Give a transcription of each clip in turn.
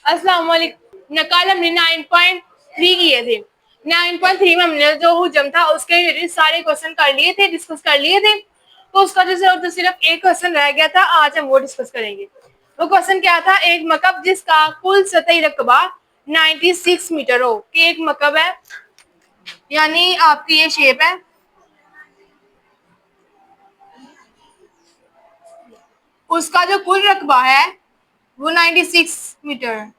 अस्सलाम वालेकुम। कल हमने 9.3 किए थे। 9.3 में हमने जो हुजम था उसके रिलेटेड सारे क्वेश्चन कर लिए थे, डिस्कस कर लिए थे। तो उसका जो सिर्फ एक क्वेश्चन रह गया था, आज हम वो डिस्कस करेंगे। वो क्वेश्चन क्या था? एक मकब जिसका कुल सतही रकबा 96 मीटर हो। कि एक मकब है, यानी आपकी ये शेप है, उसका जो कुल रकबा है वो 96 मीटर है।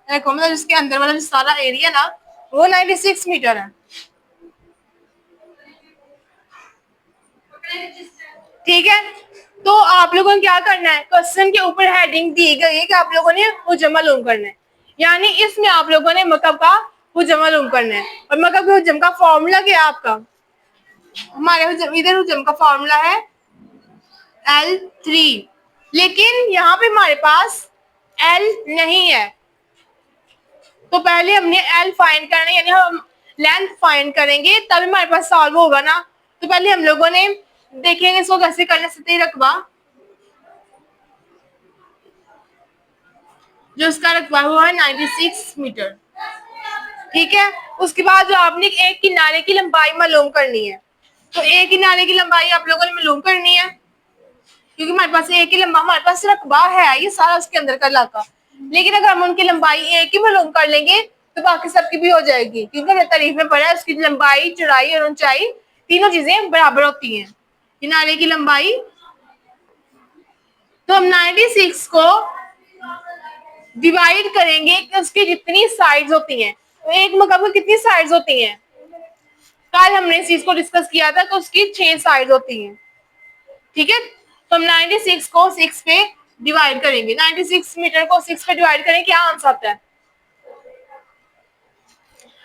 देखो मतलब इसके अंदर वाला जो सारा एरिया ना वो 96 मीटर है। ठीक है, तो आप लोगों ने क्या करना है, क्वेश्चन के ऊपर हेडिंग दी गई है कि आप लोगों ने हुजम मालूम करना है। यानी इसमें आप लोगों ने मकब का हुजम मालूम करना है। और मकब के हुजम का फॉर्मूला क्या है आपका? हमारे हुजम, इधर हुजम का फॉर्मूला है L3। लेकिन यहाँ पे हमारे पास L नहीं है, तो पहले हमने L फाइंड करना है, यानी हम लेंथ फाइंड करेंगे तभी हमारे पास सॉल्व होगा ना। तो पहले हम लोगों ने देखेंगे इसको कैसे करना। सतही रकबा जो उसका रकबा हुआ है 96 मीटर। ठीक है, उसके बाद जो आपने एक किनारे की लंबाई मालूम करनी है, तो एक किनारे की लंबाई आप लोगों ने मालूम करनी है, क्योंकि हमारे पास एक ही लंबा, हमारे पास रकबा है ये सारा उसके अंदर का इलाका। लेकिन अगर हम उनकी लंबाई एक ही मालूम कर लेंगे तो बाकी सबकी भी हो जाएगी, क्योंकि हमने तारीफ में पढ़ा है उसकी लंबाई, चौड़ाई और ऊंचाई तीनों चीजें बराबर होती हैं। किनारे की लंबाई, तो हम 96 को डिवाइड करेंगे कि उसकी जितनी साइड्स होती हैं। तो एक मकब में कितनी साइड्स होती हैं? कल हमने इस चीज को डिस्कस किया था कि उसकी 6 साइड्स होती हैं। ठीक है, तो हम 96 को 6 पे डिवाइड करेंगे। 96 मीटर को 6 पे डिवाइड करें, क्या आंसर आता है?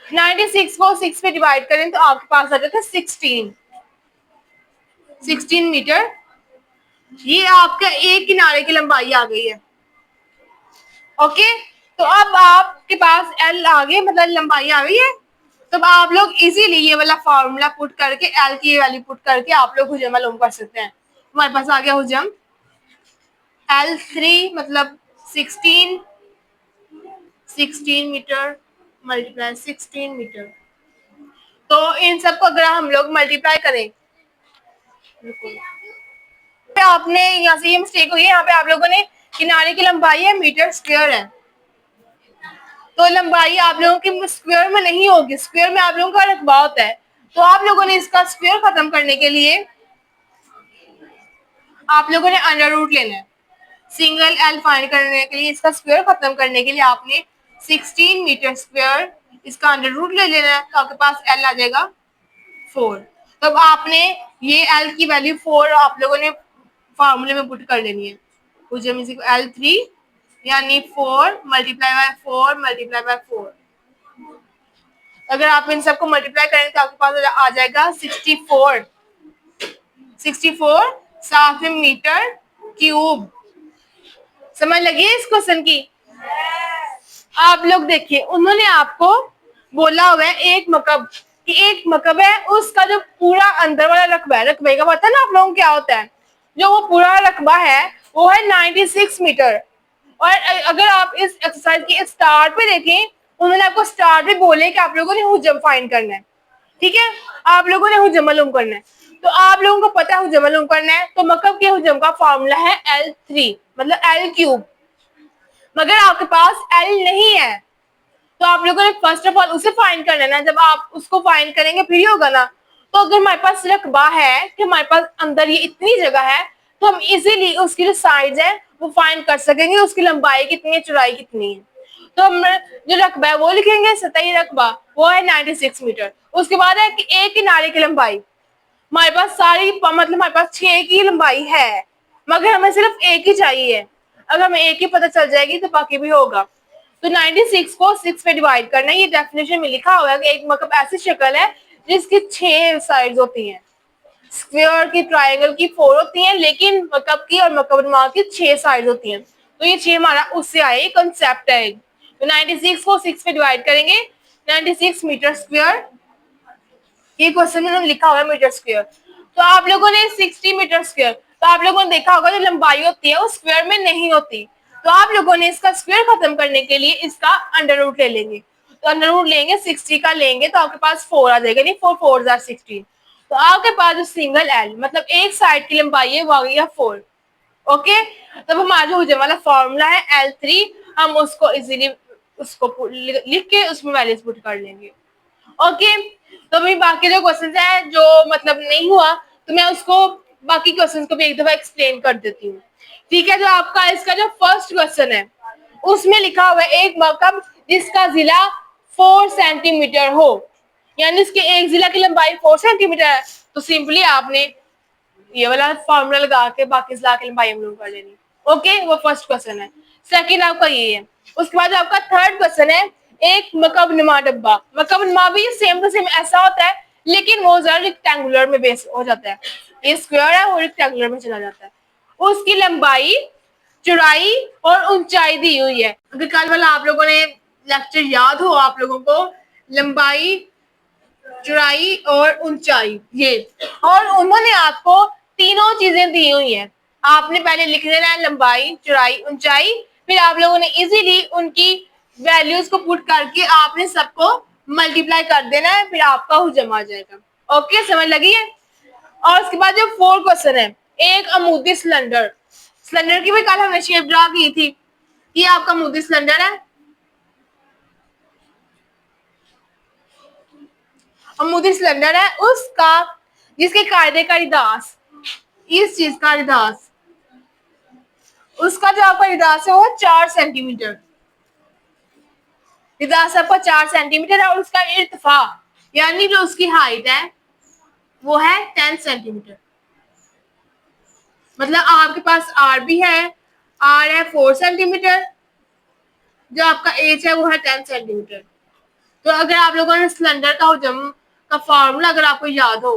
96 को 6 पे डिवाइड करें तो आपके पास आ जाता है 16 मीटर। ये आपका एक किनारे की लंबाई आ गई है। ओके, तो अब आपके पास एल आ गई, मतलब लंबाई आ गई है। तो आप लोग इजीली ये वाला फॉर्मूला पुट करके, एल की वैल्यू पुट करके आप लोग हुजम मालूम कर सकते हैं। हमारे पास आ गया हुजम L3 मतलब 16 मीटर मल्टीप्लाई 16 मीटर। तो इन सबको अगर हम लोग मल्टीप्लाई करें, आपने यहाँ से ये मिस्टेक हुई है, यहाँ पे आप लोगों ने किनारे की लंबाई है मीटर स्क्वायर है, तो लंबाई आप लोगों की स्क्वायर में नहीं होगी, स्क्वायर में आप लोगों का रकबा होता है। तो आप लोगों ने इसका स्क्वायर खत्म करने के लिए आप लोगों ने अंडर रूट लेना है। सिंगल एल फाइंड करने के लिए, इसका स्क्वायर खत्म करने के लिए आपने 16 मीटर स्क्वायर इसका अंडर रूट ले लेना है, तो आपके पास एल आ जाएगा 4। तो अब आपने ये एल की वैल्यू 4 आप लोगों ने फार्मूले में पुट कर लेनी है। हुजम इज इक्वल L3 यानी 4 मल्टीप्लाई बाय 4 मल्टीप्लाई बाय 4। अगर आप इन सबको मल्टीप्लाई करेंगे तो आपके पास आ जाएगा 64 साफ मीटर क्यूब। समझ लगी है इस क्वेश्चन की? आप लोग देखिए, उन्होंने आपको बोला हुआ है एक मकब, कि एक मकब है उसका जो पूरा अंदर वाला रकबा है, रकबे का पता है ना आप लोगों को क्या होता है? जो वो पूरा रकबा है वो है 96 मीटर। और अगर आप इस एक्सरसाइज की स्टार्ट पे देखें, उन्होंने आपको स्टार्ट में बोले कि आप लोगों ने हुजम फाइंड करना है। ठीक है, आप लोगों ने हुजम मालूम करना है, तो आप लोगों को पता है हुजम मालूम करना है, तो मकब के हुजम का फॉर्मूला है L3 मतलब एल क्यूब। मगर आपके पास एल नहीं है, तो आप लोगों ने फर्स्ट ऑफ ऑल उसे फाइंड करना है ना। जब आप उसको फाइंड करेंगे फिर ही होगा ना। तो अगर हमारे पास रकबा है कि हमारे पास अंदर ये इतनी जगह है, तो हम इजीली उसकी जो साइड्स है वो फाइंड कर सकेंगे, उसकी लंबाई कितनी है, चौड़ाई कितनी है। तो हम जो रकबा है वो लिखेंगे, सतही रकबा वो है 96 मीटर। उसके बाद है कि एक किनारे की लंबाई, हमारे पास सारी मतलब हमारे पास 6 की लंबाई है, मगर हमें सिर्फ एक ही चाहिए। अगर हमें एक ही पता चल जाएगी तो बाकी भी होगा। तो 96 को 6 पे डिवाइड करना है। ये डेफिनेशन में लिखा हुआ है कि एक मकब ऐसी शक्ल है जिसकी 6 साइड्स होती हैं। स्क्वायर की, ट्रायंगल की 4 होती हैं, लेकिन मकब की और मकबनुमा की 6 साइड्स होती हैं। तो ये 6 हमारा उससे आए कंसेप्ट है। तो 96 को 6 पे डिवाइड करेंगे, 96 मीटर स्क्वायर, ये क्वेश्चन में उन्होंने लिखा हुआ है मीटर स्क्वायर। तो आप लोगों ने 60 मीटर स्क्वायर, तो आप लोगों ने देखा होगा जो लंबाई होती है वो स्क्वायर में नहीं होती। तो आप लोगों ने इसका स्क्वायर खत्म करने के लिए इसका अंडर रूट ले लेंगे। तो अंडर रूट लेंगे 60 का लेंगे तो आपके पास 4 आ जाएगा, नहीं 4 4 आर 16। तो आपके पास जो सिंगल एल मतलब एक साइड की लंबाई है वो आ गई है 4। ओके, तब हमारा जो हुजम वाला फॉर्मूला है L3, हम उसको इजीली उसको लिख के उसमें वैल्यूज पुट कर लेंगे। ओके, तो अभी बाकी जो क्वेश्चन है जो मतलब नहीं हुआ तो मैं उसको बाकी क्वेश्चन को भी एक दफा एक्सप्लेन कर देती हूँ। ठीक है, जो आपका इसका जो फर्स्ट क्वेश्चन है उसमें लिखा हुआ है एक मरकब जिसका जिला 4 सेंटीमीटर हो, यानी इसके एक जिला की लंबाई 4 सेंटीमीटर है। तो सिंपली आपने ये वाला फॉर्मूला लगा के बाकी जिला की लंबाई मालूम कर लेनी। ओके, वो फर्स्ट क्वेश्चन है। सेकंड आपका ये है। उसके बाद आपका थर्ड क्वेश्चन है एक मकब नुमा डब्बा। मकब नुमा भी सेम टू सेम ऐसा होता है लेकिन वो जरा रेक्टेंगुलर में बेस हो जाता है। ये स्क्वायर है वो रेक्टेंगुलर में चला जाता है। उसकी लंबाई, चौड़ाई और ऊंचाई दी हुई है। अगर कल वाला आप लोगों ने लेक्चर याद हो आप लोगों को, लंबाई, चौड़ाई और ऊंचाई ये, और उन्होंने आपको तीनों चीजें दी हुई हैं। आपने पहले लिख देना है लंबाई, चौड़ाई, ऊंचाई, फिर आप लोगों ने इजीली उनकी वैल्यूज को पुट करके आपने सबको मल्टीप्लाई कर देना है, फिर आपका हुजम आ जाएगा। ओके, समझ लगी है। और उसके बाद जो फोर्थ क्वेश्चन है एक अमूदी सिलेंडर। सिलेंडर की भी कल हमने शेप ड्रा की थी। ये आपका अमूदी सिलेंडर है। अमूदी सिलेंडर है उसका जिसके कायदे का रिदास, इस चीज का रिदास, उसका जो आपका रिदास है वो 4 सेंटीमीटर, रिदास आपका 4 सेंटीमीटर है। और उसका इर्तिफा यानी जो उसकी हाइट है वो है 10 सेंटीमीटर। मतलब आपके पास आर भी है, आर है 4 सेंटीमीटर, जो आपका एच है वो है 10 सेंटीमीटर। तो अगर आप लोगों ने सिलेंडर का हुजम का फॉर्मूला अगर आपको याद हो,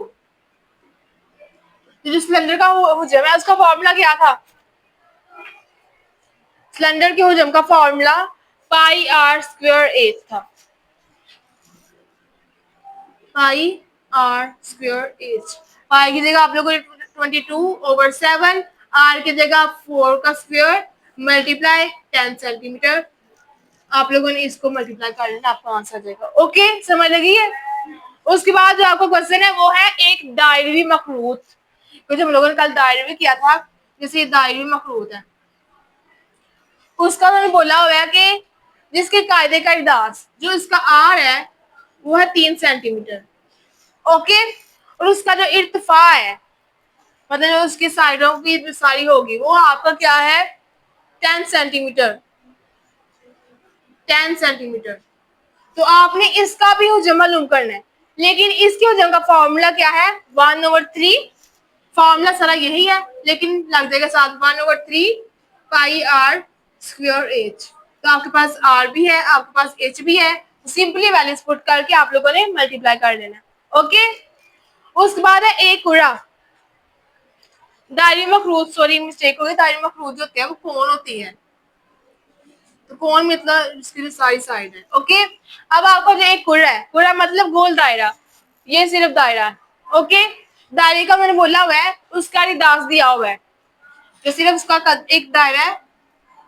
तो जो सिलेंडर का हुजम है उसका फॉर्मूला क्या था? सिलेंडर के हुजम का formula pi r square h था। Pi r square h. Pi की जगह आप लोगों ने 22/7, आर की जगह 4 का स्क्वायर मल्टीप्लाई 10 सेंटीमीटर। आप लोगों ने इसको मल्टीप्लाई कर लेना, आपका आंसर जाएगा। ओके, समझ लगी है। उसके बाद जो आपका क्वेश्चन है वो है एक दायरवी मखरूत। क्योंकि हम लोगों ने कल दायरवी किया था, जैसे दायरवी मखरूत है उसका मैंने बोला हुआ है कि जिसके कायदे का इदास जो इसका आर है वो है 3 सेंटीमीटर। ओके, और उसका जो इर्तिफा है मतलब जो उसकी साइडों की सारी होगी वो आपका क्या है? 10 सेंटीमीटर। 10 सेंटीमीटर। तो आपने इसका भी हुजम मालूम करना है, लेकिन इसके हुजम का फॉर्मूला क्या है? 1/3। फॉर्मूला सारा यही है लेकिन लग जाएगा साथ 1/3 पाई आर स्क्वायर एच। तो आपके पास आर भी है, आपके पास एच भी है, सिंपली वैल्यूज पुट करके आप लोगों ने मल्टीप्लाई कर लेना। ओके, उसके बाद है एक कुड़ा। दायरी मखरूज, सॉरी मिस्टेक हो गई, दायरी मखरूज जो होती है वो कौन होती है? तो कौन मतलब इसकी सारी साइड है। ओके, अब आपका जो एक कुड़ा है, कुड़ा मतलब गोल दायरा, ये सिर्फ दायरा है। ओके, दायरे का मैंने बोला हुआ है उसका रिदास दिया हुआ है, जो सिर्फ उसका एक दायरा है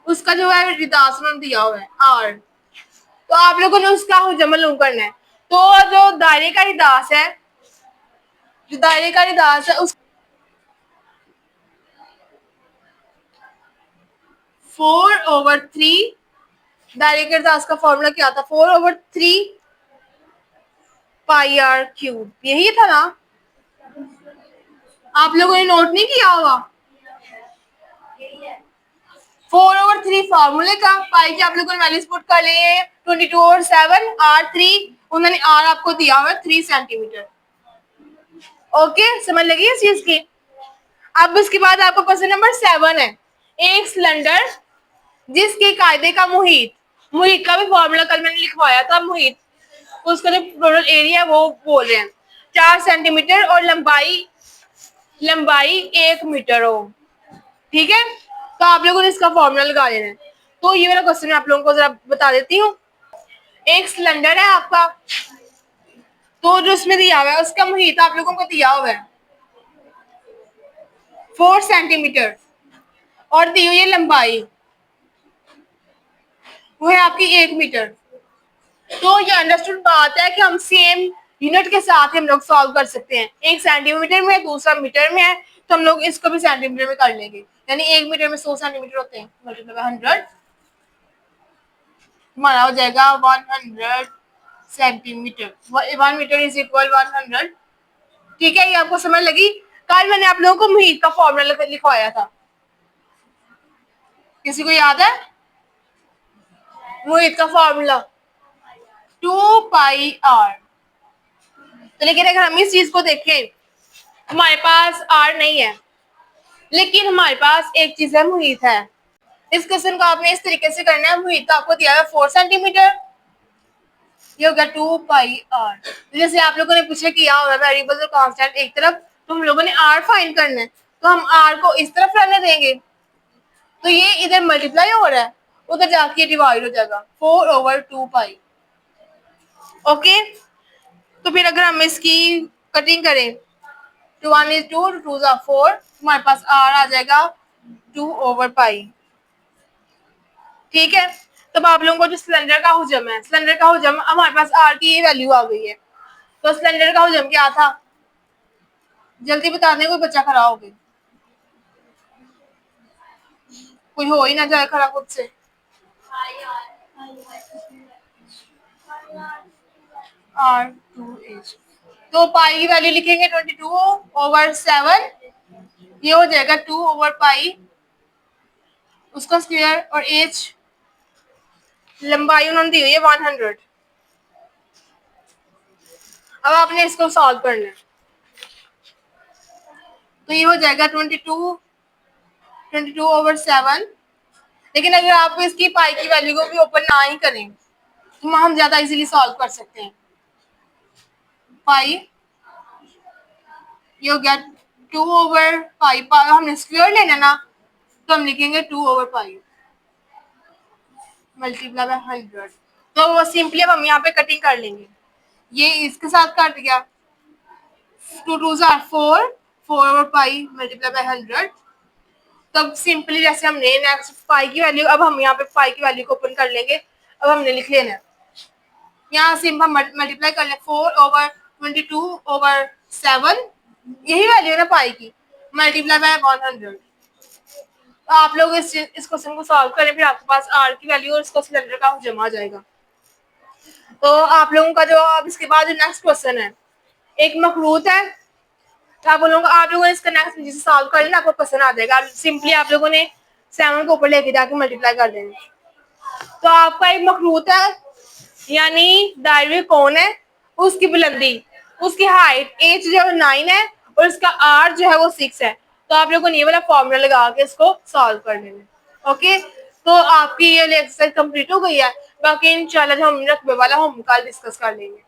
उसका जो है रिदास में दिया हुआ है आर। तो आप लोगों ने उसका हुजम मालूम करना है। तो जो दायरे का रिदास है, जो दायरे का रिदास है उस 4/3, दायरे के रिदास का फॉर्मूला क्या था? 4/3 पाई आर क्यूब, यही था ना? आप लोगों ने नोट नहीं किया होगा? 4/3 फॉर्मूले का, पाई के आप लोगों ने वैल्यूज पुट कर लिए 22/7, R3 उन्होंने आर आपको दिया हुआ 3 सेंटीमीटर। ओके, समझ लगी इस चीज की। अब उसके बाद आपका क्वेश्चन नंबर 7 है एक सिलेंडर जिसके कायदे का मुहित, मुहित का भी फॉर्मूला कल मैंने लिखवाया था। मुहित उसका जो टोटल एरिया है वो बोल रहे हैं 4 सेंटीमीटर और लंबाई 1 मीटर हो। ठीक है, तो आप लोगों ने इसका फॉर्मूला लगा लेना है। तो ये वाला क्वेश्चन मैं आप लोगों को जरा बता देती हूँ। एक सिलेंडर है आपका, तो जो उसमें दिया हुआ है उसका मुहित आप लोगों को दिया हुआ है 4 सेंटीमीटर और दी हुई है लंबाई वो है आपकी 1 मीटर। तो ये अंडरस्टूड बात है कि हम सेम यूनिट के साथ हम लोग सॉल्व कर सकते हैं। एक सेंटीमीटर में है, दूसरा मीटर में है, तो हम लोग इसको भी सेंटीमीटर में कर लेंगे। यानी 1 मीटर में 100 सेंटीमीटर होते हैं, मल्टीप्लाई बाय 100, हमारा हो जाएगा 100 सेंटीमीटर। 1 metre is equal 100। ठीक है, ये आपको समझ लगी। कल मैंने आप लोगों को मुहित का फॉर्मूला लिखवाया था, किसी को याद है? मुहित का फॉर्मूला 2πr। तो लेकिन अगर हम इस चीज को देखें, हमारे पास r नहीं है, लेकिन हमारे पास एक चीज है, मुहित है। इस क्वेश्चन को आपने इस तरीके से करना है। मुहित आपको दिया है 4 सेंटीमीटर, ये होगा 2πr। जैसे आप लोगों ने पूछा कि क्या होगा वेरिएबल और कांस्टेंट एक तरफ, तो हम लोगों ने r फाइंड करना है, तो हम r को इस तरफ रहने देंगे, तो ये इधर मल्टीप्लाई हो रहा है, उधर जाके डिवाइड हो जाएगा 4/2π। ओके, तो फिर अगर हम इसकी कटिंग करें, 2 1 is 2, 2 is 4, हमारे पास r आ जाएगा 2/π। ठीक है, तब आप लोगों को जो सिलेंडर का हुजम है, सिलेंडर का हुजम हमारे पास r की ये वैल्यू आ गई है, तो सिलेंडर का हुजम क्या था? जल्दी बता दें, कोई बच्चा खड़ा हो गया, कोई हो ही ना जाए खड़ा खुद से। R2H, तो पाई की वैल्यू लिखेंगे 22/7, ये हो जाएगा 2/π, उसका स्क्वायर, और h लंबाई उन्होंने दी हुई है 100। अब आपने इसको सॉल्व करना है, तो ये हो जाएगा 22/7। लेकिन अगर आप इसकी पाई की वैल्यू को भी ओपन ना ही करें, तो हम ज्यादा इजीली सॉल्व कर सकते हैं। पाई ये हो गया 2/π, हमने स्क्वायर लेना ना, तो हम लिखेंगे 2/π मल्टीप्लाई बाय 100। तो वो सिंपली अब हम यहाँ पे कटिंग कर लेंगे, ये इसके साथ काट गया, 2 2 are 4, 4/π मल्टीप्लाई बाय 100। तब सिंपली जैसे हमने नेक्स्ट पाई की वैल्यू, अब हम यहाँ पे पाई की वैल्यू को ओपन कर लेंगे। अब हमने लिख लेना है, यहाँ सिंपल मल्टीप्लाई कर ले 4/22/7, यही वैल्यू है ना पाई की, मल्टीप्लाई बाय 100। तो आप लोग इस क्वेश्चन को सॉल्व करें, फिर आपके पास r की वैल्यू और इसका सिलेंडर का जमा आ जाएगा। तो आप लोगों का जो अब इसके बाद जो नेक्स्ट क्वेश्चन है, एक मखरूत है, तो आप लोगों ने इसका नेक्स्ट जिसे सॉल्व कर लेना, आपको पसंद आ जाएगा। सिंपली आप लोगों ने 7 को ऊपर लेके जाके मल्टीप्लाई कर देना। तो आपका एक मखरूत है, यानी दायरे कौन है, उसकी बुलंदी, उसकी हाइट h जो है 9 है, और इसका r जो है वो 6 है। तो आप लोगों ने ये वाला फॉर्मूला लगा के इसको सॉल्व कर लेना। ओके, तो आपकी ये एक्सरसाइज कंप्लीट हो गई है। बाकी इंशाल्लाह जो हम रकबे वाला हम कल डिस्कस कर लेंगे।